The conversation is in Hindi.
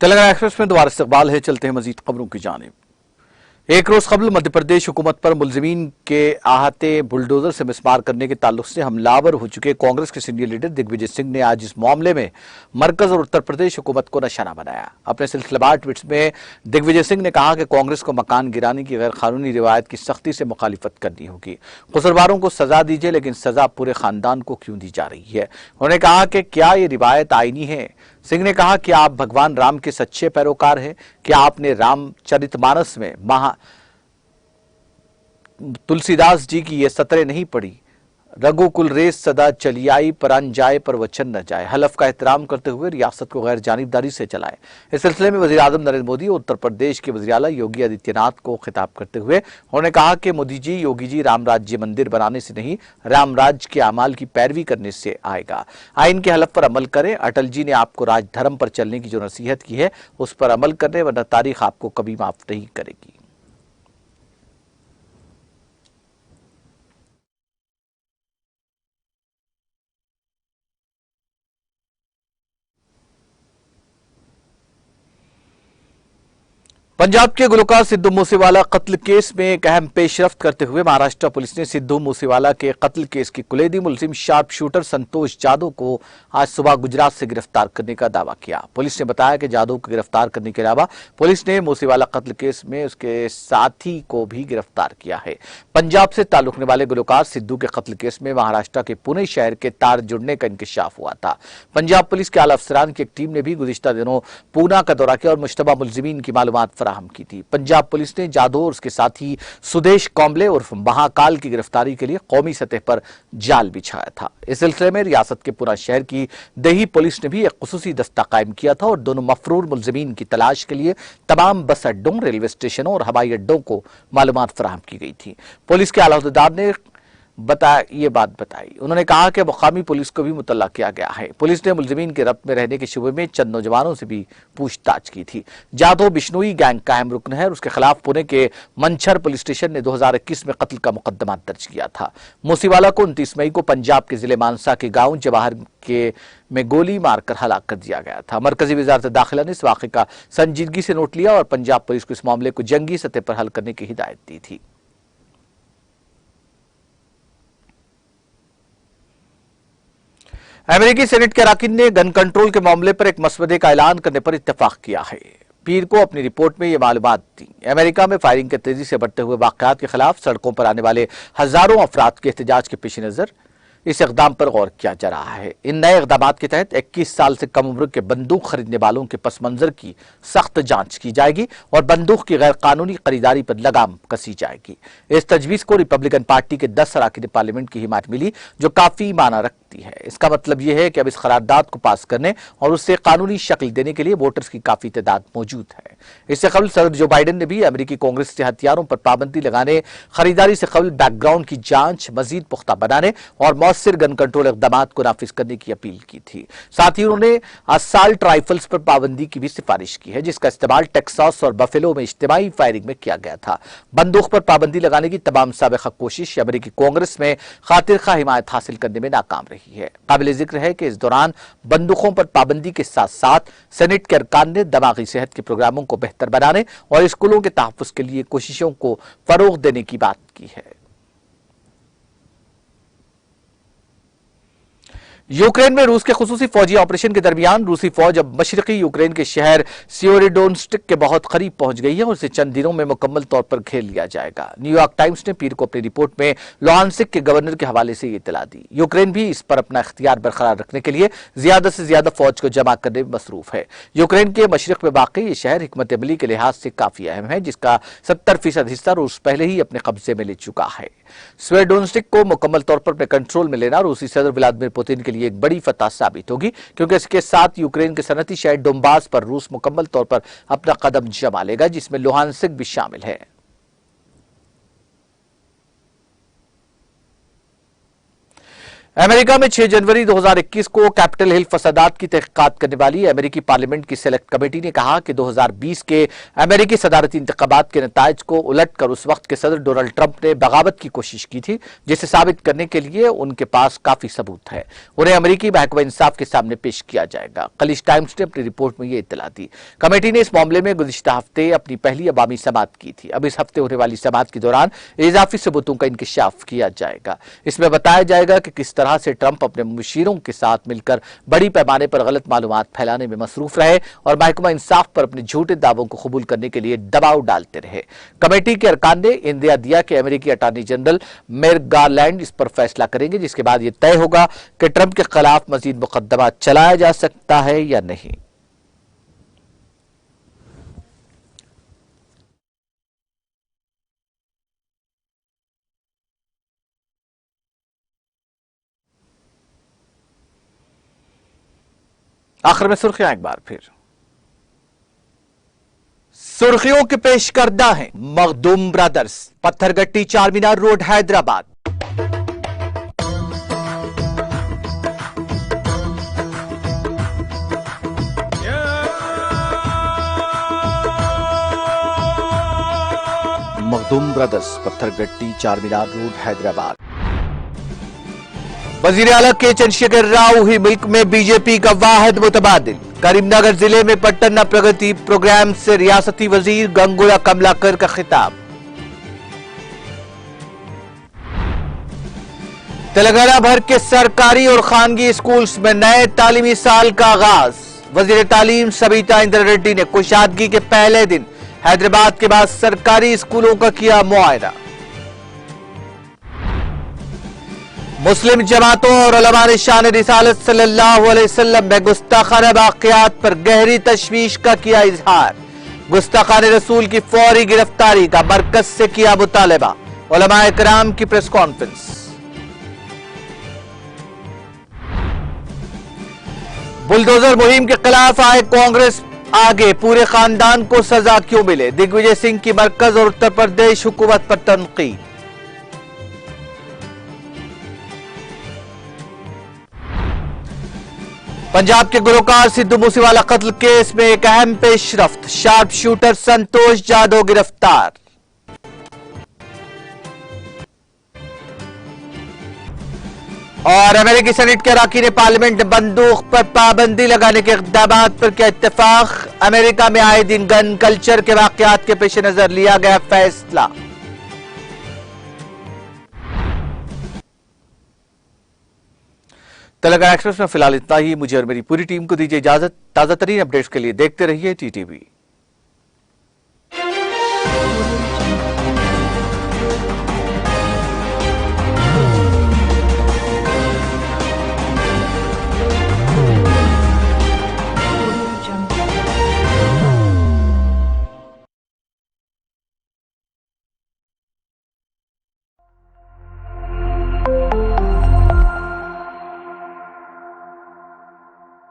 तेलंगाना एक्सप्रेस में दोबारा इस्तकबाल है। चलते हैं मजीद खबरों की जानिब। एक रोज कबल मध्य प्रदेश हुकूमत पर मुलजिमीन के आहते बुलडोजर से मिसमार करने के ताल्लुक से हमलावर हो चुके कांग्रेस के सीनियर लीडर दिग्विजय सिंह ने आज इस मामले में मरकज और उत्तर प्रदेश हुकूमत को निशाना बनाया। अपने सिलसिलेवार ट्वीट्स में दिग्विजय सिंह ने कहा कि कांग्रेस को मकान गिराने की गैर कानूनी रिवायत की सख्ती से मुखालिफत करनी होगी। कसूरवारों को सजा दीजिए, लेकिन सजा पूरे खानदान को क्यों दी जा रही है। उन्होंने कहा कि क्या ये रिवायत आईनी है। सिंह ने कहा कि आप भगवान राम के सच्चे पैरोकार हैं। क्या आपने रामचरितमानस में तुलसीदास जी की ये सतरें नहीं पढ़ी? रघुकुल रेस सदा चली आई, परान जाए पर वचन न जाए। हलफ का एहतराम करते हुए रियासत को गैर जानिबदारी से चलाएं। इस सिलसिले में वज़ीर आज़म नरेंद्र मोदी और उत्तर प्रदेश के वज़ीर आला योगी आदित्यनाथ को खिताब करते हुए उन्होंने कहा कि मोदी जी, योगी जी राम राज्य मंदिर बनाने से नहीं, राम राज्य के अमाल की पैरवी करने से आएगा। आइन के हलफ पर अमल करें। अटल जी ने आपको राजधर्म पर चलने की जो नसीहत की है उस पर अमल करें, वरना तारीख आपको कभी माफ नहीं करेगी। पंजाब के गुलकार सिद्धू मूसेवाला कत्ल केस में एक अहम पेशरफ्त करते हुए महाराष्ट्र पुलिस ने सिद्धू मूसेवाला के कत्ल केस की कुलैदी मुलजिम शार्प शूटर संतोष जाधव को आज सुबह गुजरात से गिरफ्तार करने का दावा किया। पुलिस ने बताया कि जाधव को गिरफ्तार करने के अलावा पुलिस ने मूसेवाला कत्ल केस में उसके साथी को भी गिरफ्तार किया है। पंजाब से ताल्लुक रखने वाले गुलकार सिद्धू के कत्ल केस में महाराष्ट्र के पुणे शहर के तार जुड़ने का इंकशाफ हुआ था। पंजाब पुलिस के आला अफसरान की एक टीम ने भी गुज़िश्ता दिनों पूना का दौरा किया और मुश्तबा मुलजिमीन की मालूमात फराहम की थी। पंजाब पुलिस ने जाधव और उसके साथी सुदेश कौम्बले उर्फ महाकाल की गिरफ्तारी के लिए कौमी सतह पर जाल बिछाया था। इस सिलसिले में रियासत के पूरा शहर की दही पुलिस ने भी एक खुसूसी दस्ता कायम किया था और दोनों मफरूर मुलजिमीन की तलाश के लिए तमाम बस अड्डों, रेलवे स्टेशनों और हवाई अड्डों को मालूमात फराहम की गई थी। पुलिस के आला अहदेदार ने ये बात बताई। उन्होंने कहा कि मुकामी पुलिस को भी मुतल्ला किया गया है। पुलिस ने मुलजिमीन के रब्त में रहने के शुबे में चंद नौजवानों से भी पूछताछ की थी। जाधव बिश्नोई गैंग का अहम रुकन है और उसके खिलाफ पुणे के मंछर पुलिस स्टेशन ने 2021 में कत्ल का मुकदमा दर्ज किया था। मूसेवाला को 29 मई को पंजाब के जिले मानसा के गांव जवाहर में गोली मारकर हलाक कर दिया गया था। मरकजी वजारत दाखिला ने इस वाक़े का संजीदगी से नोट लिया और पंजाब पुलिस को इस मामले को जंगी सतह पर हल करने की हिदायत दी थी। अमेरिकी सेनेट के अराकीन ने गन कंट्रोल के मामले पर एक मसवदे का ऐलान करने पर इत्तेफाक किया है। पीर को अपनी रिपोर्ट में ये मालूमात दी। अमेरिका में फायरिंग के तेजी से बढ़ते हुए वाक़यात के खिलाफ सड़कों पर आने वाले हजारों अफराद के एहतजाज के पेश नजर इस इकदाम पर गौर किया जा रहा है। इन नए इकदाम के तहत 21 साल से कम उम्र के बंदूक खरीदने वालों के पस मंजर की सख्त जांच की जाएगी और बंदूक की गैर कानूनी खरीदारी पर लगाम कसी जाएगी। इस तजवीज को रिपब्लिकन पार्टी के 10 अरकान पार्लियामेंट की हिमायत मिली, जो काफी माना रखती है। इसका मतलब यह है कि अब इस करारदाद को पास करने और उससे कानूनी शक्ल देने के लिए वोटर्स की काफी तादाद मौजूद है। इससे कबल सदर जो बाइडेन ने भी अमेरिकी कांग्रेस से हथियारों पर पाबंदी लगाने, खरीदारी से कबल बैकग्राउंड की जांच मजीद पुख्ता बनाने और मौसर गन कंट्रोल इक़दाम को नाफिज करने की अपील की थी। साथ ही उन्होंने असाल्ट राइफल्स पर पाबंदी की भी सिफारिश की है, जिसका इस्तेमाल टेक्सास और बफेलो में इज्तिमाई फायरिंग में किया गया था। बंदूक पर पाबंदी लगाने की तमाम साबिक़ा कोशिश अमेरिकी कांग्रेस में खातिर खा हिमायत हासिल करने में नाकाम रही है। काबिल जिक्र है कि इस दौरान बंदूकों पर पाबंदी के साथ साथ सेनेट के अरकान ने दमागी सेहत के प्रोग्रामों को बेहतर बनाने और स्कूलों के तहफ़्फ़ुज़ के लिए कोशिशों को फरोग देने की बात की है। यूक्रेन में रूस के खुसूसी फौजी ऑपरेशन के दरमियान रूसी फौज अब मशरकी यूक्रेन के शहर सियोरिडोनस्टिक के बहुत करीब पहुंच गई है और इसे चंद दिनों में मुकम्मल तौर पर घेर लिया जाएगा। न्यूयॉर्क टाइम्स ने पीर को अपनी रिपोर्ट में लुहानस्क के गवर्नर के हवाले से ये इत्तला दी। यूक्रेन भी इस पर अपना इख्तियार बरकरार रखने के लिए ज्यादा से ज्यादा फौज को जमा करने में मसरूफ है। यूक्रेन के मशरक में वाक़ई ये शहर हिकमत अमली के लिहाज से काफी अहम है, जिसका 70% हिस्सा रूस पहले ही अपने कब्जे में ले चुका है। सियोरिडोनस्टिक को मुकम्मल तौर पर अपने कंट्रोल में लेना रूसी सदर व्लादिमीर पुतिन के लिए एक बड़ी फतह साबित होगी, क्योंकि इसके साथ यूक्रेन के सनती शहर डोंबास पर रूस मुकम्मल तौर पर अपना कदम जमा लेगा, जिसमें लुहानस्क भी शामिल है। अमेरिका में 6 जनवरी 2021 को कैपिटल हिल फसादात की तहकीकात करने वाली अमेरिकी पार्लियामेंट की सेलेक्ट कमेटी ने कहा कि 2020 के अमेरिकी सदारती इंतखाबात के नतायज को उलटकर उस वक्त के सदर डोनाल्ड ट्रंप ने बगावत की कोशिश की थी, जिसे साबित करने के लिए उनके पास काफी सबूत है। उन्हें अमेरिकी महकमा इंसाफ के सामने पेश किया जाएगा। खलीज टाइम्स ने अपनी रिपोर्ट में यह इत्तला दी। कमेटी ने इस मामले में गुज़िश्ता हफ्ते अपनी पहली अवामी समाअत की थी। अब इस हफ्ते होने वाली समाअत के दौरान इजाफी सबूतों का इंकशाफ किया जाएगा। इसमें बताया जाएगा कि किस तरह से ट्रंप अपने मुशीरों के साथ मिलकर बड़ी पैमाने पर गलत मालूमात फैलाने में मसरूफ रहे और महकमा इंसाफ पर अपने झूठे दावों को कबूल करने के लिए दबाव डालते रहे। कमेटी के अरकान ने इंदिया दिया कि अमेरिकी अटॉर्नी जनरल मेरिक गारलैंड इस पर फैसला करेंगे, जिसके बाद यह तय होगा कि ट्रंप के खिलाफ मजीद मुकदमा चलाया जा सकता है या नहीं। आखिर में सुर्खियां एक बार फिर। सुर्खियों के पेश करदा हैं Makhdoom brothers, Pathergatti Charminar road Hyderabad. Makhdoom brothers, Pathergatti Charminar road Hyderabad. वजीर आला के चंद्रशेखर राव ही मुल्क में बीजेपी का वाहिद मुतबादिल। करीमनगर जिले में पट्टना प्रगति प्रोग्राम से रियासती वजीर गंगोला कमलाकर का खिताब। तेलंगाना भर के सरकारी और खानगी स्कूल्स में नए तालीमी साल का आगाज। वजीर तालीम सबीता इंद्रा रेड्डी ने कुशादगी के पहले दिन हैदराबाद के बाद सरकारी स्कूलों का किया मुआयना। मुस्लिम जमातों और उलमा ने शान रिसालत सल्लल्लाहु अलैहि वसल्लम में गुस्ताखाना वाक़यात पर गहरी तशवीश का किया इजहार। गुस्ताखाने रसूल की फौरी गिरफ्तारी का मरकज से किया मुतालबा। उलमा इकराम की प्रेस कॉन्फ्रेंस। बुलडोजर मुहिम के खिलाफ आए कांग्रेस आगे, पूरे खानदान को सजा क्यों मिले? दिग्विजय सिंह की मरकज और उत्तर प्रदेश हुकूमत पर तनकीद। पंजाब के गुलकार सिद्धू मूसेवाला कत्ल केस में एक अहम पेशरफ्त, शार्प शूटर संतोष जाधव गिरफ्तार। और अमेरिकी सेनेट के अराकीन ने पार्लियामेंट में बंदूक पर पाबंदी लगाने के इक़दाम पर किया इत्तेफाक। अमेरिका में आए दिन गन कल्चर के वाकयात के पेश नजर लिया गया फैसला। तेलंगाना एक्सप्रेस में फिलहाल इतना ही। मुझे और मेरी पूरी टीम को दीजिए इजाजत। ताजा तरीन अपडेट्स के लिए देखते रहिए टीटीवी।